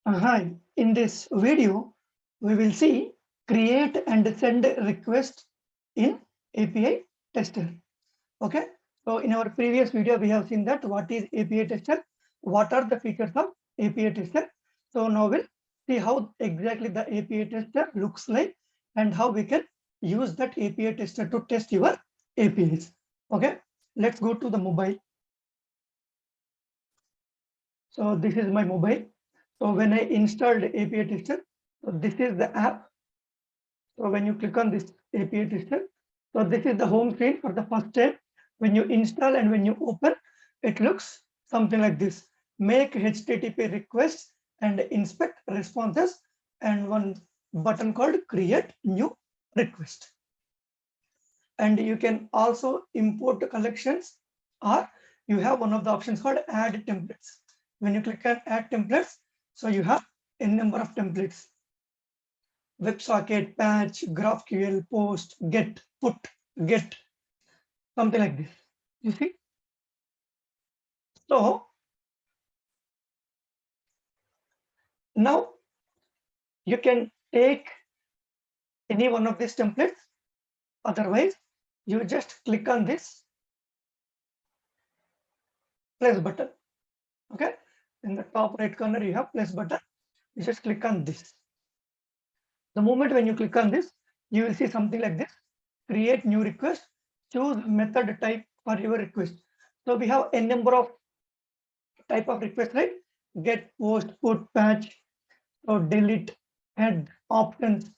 Hi, in this video, we will see create and send request in API tester. Okay, so in our previous video, we have seen that what is API tester, what are the features of API tester. So now we'll see how exactly the API tester looks like and how we can use that API tester to test your APIs. Okay, let's go to the mobile. So this is my mobile. So when I installed API tester, so this is the app. So when you click on this API tester, so this is the home screen for the first time. When you install and when you open, it looks something like this. Make HTTP requests and inspect responses, and one button called create new request. And you can also import collections, or you have one of the options called add templates. When you click on add templates, so you have a number of templates: WebSocket, patch, GraphQL, post, get, put, get, something like this. You see? So now you can take any one of these templates. Otherwise, you just click on this plus button. Okay. In the top right corner, you have plus button. You just click on this. The moment when you click on this, you will see something like this: create new request, choose method type for your request. So we have a number of type of request, right? Get, post, put, patch, or delete, add, options,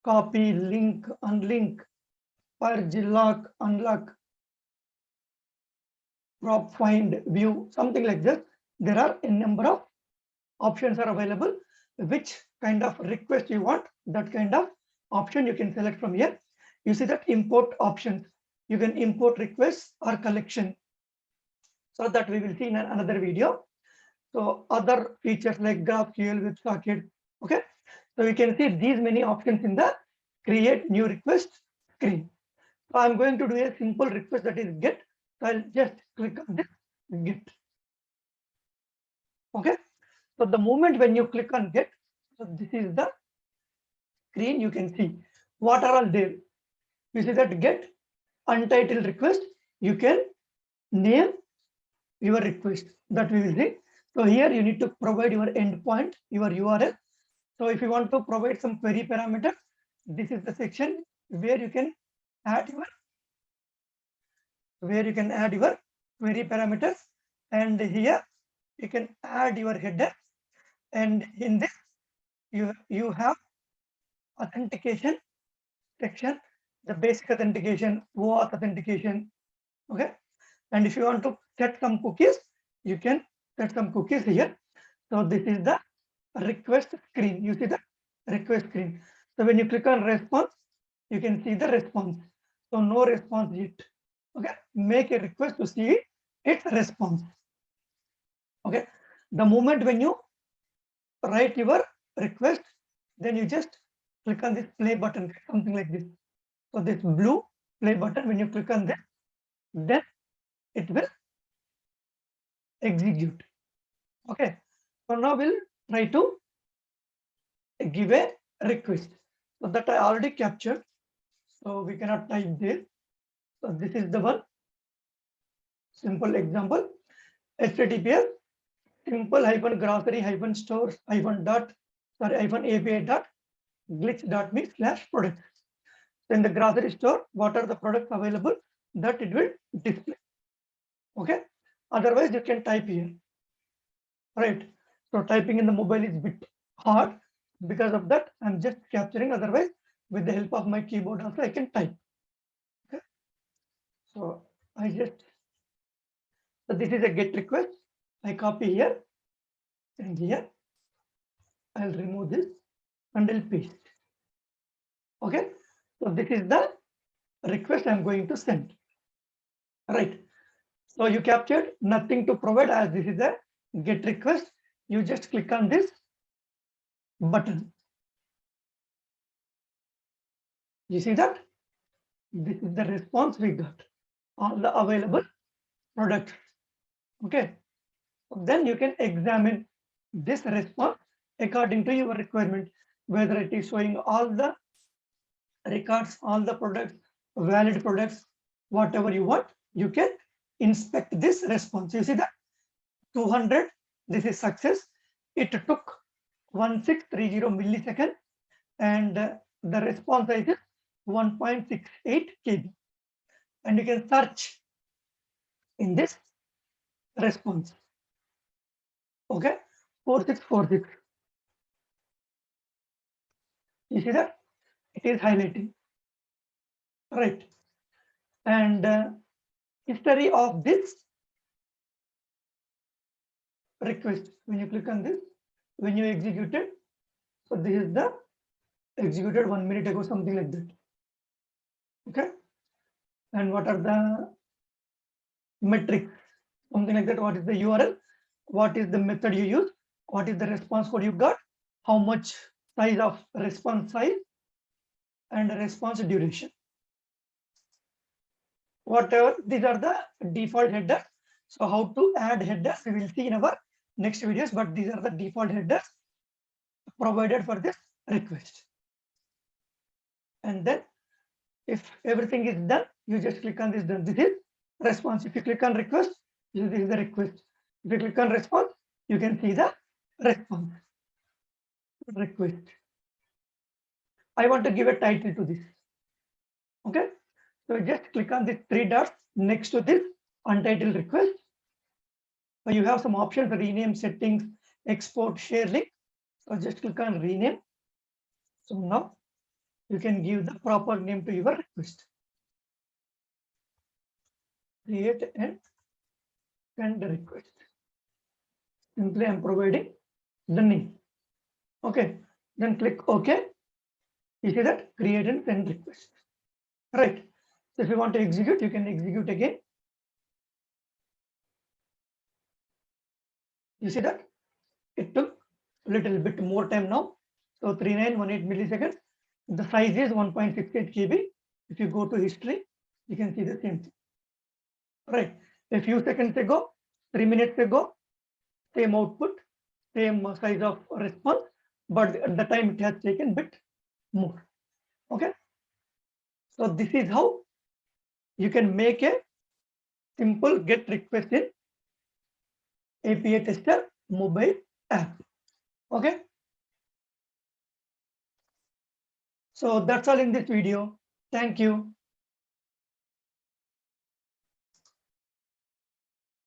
copy, link, unlink, purge, lock, unlock, prop, find, view, something like this. There are a number of options are available. Which kind of request you want, that kind of option you can select from here. You see that import options. You can import requests or collection. So that we will see in another video. So other features like GraphQL, WebSocket. Okay. So you can see these many options in the create new request screen. So I'm going to do a simple request, that is get. So I'll just click on this get. Okay. So the moment when you click on get, so this is the screen. You can see what are all there. You see that get untitled request. You can name your request, that we will see. So here you need to provide your endpoint, your URL. So if you want to provide some query parameters, this is the section where you can add your query parameters, and here you can add your header, and in this you have authentication section, the basic authentication, Auth authentication. Okay, and if you want to set some cookies, you can set some cookies here. So this is the request screen. You see the request screen. So when you click on response, you can see the response. So no response yet. Okay, make a request to see its response. Okay, the moment when you write your request, then you just click on this play button, something like this. So this blue play button, when you click on this, then it will execute. Okay, so now we'll try to give a request. So that I already captured. So we cannot type there. So this is the one simple example. HTTPS simple grocery stores API glitch.me/product. So in the grocery store, what are the products available, that it will display. Okay. Otherwise, you can type here. Right. So typing in the mobile is a bit hard. Because of that, I'm just capturing. Otherwise, with the help of my keyboard also, I can type. Okay. So so this is a get request. I copy here and here. I'll remove this and I'll paste. Okay. So this is the request I'm going to send. Right. So you captured nothing to provide, as this is a get request. You just click on this button. You see that? This is the response we got. All the available products. Okay. Then you can examine this response according to your requirement, whether it is showing all the records, all the products, valid products, whatever you want, you can inspect this response. You see that 200, this is success. It took 1630 millisecond, and the response size is 1.68 KB. And you can search in this response. Okay, 4646. You see that it is highlighting, right? And history of this request, when you click on this, when you execute it, so this is the executed 1 minute ago, something like that. Okay, and what are the metrics, something like that? What is the URL, what is the method you use, what is the response code you got, how much size of response size, and response duration. Whatever, these are the default headers. So how to add headers, we will see in our next videos, but these are the default headers provided for this request. And then if everything is done, you just click on this done. This is response. If you click on request, this is the request. If you click on response, you can see the response. Request. I want to give a title to this. Okay, so just click on the 3 dots next to this untitled request. So you have some options: rename, settings, export, share link. So just click on rename. So now you can give the proper name to your request. Create and send the request. Simply I'm providing the name. Okay, then click OK. You see that create and send request. Right. So if you want to execute, you can execute again. You see that it took a little bit more time now. So 3918 milliseconds. The size is 1.68 KB. If you go to history, you can see the same thing. Right. A few seconds ago, 3 minutes ago, same output, same size of response, but at the time it has taken a bit more. Okay. So this is how you can make a simple GET request in API Tester mobile app. Okay. So that's all in this video. Thank you.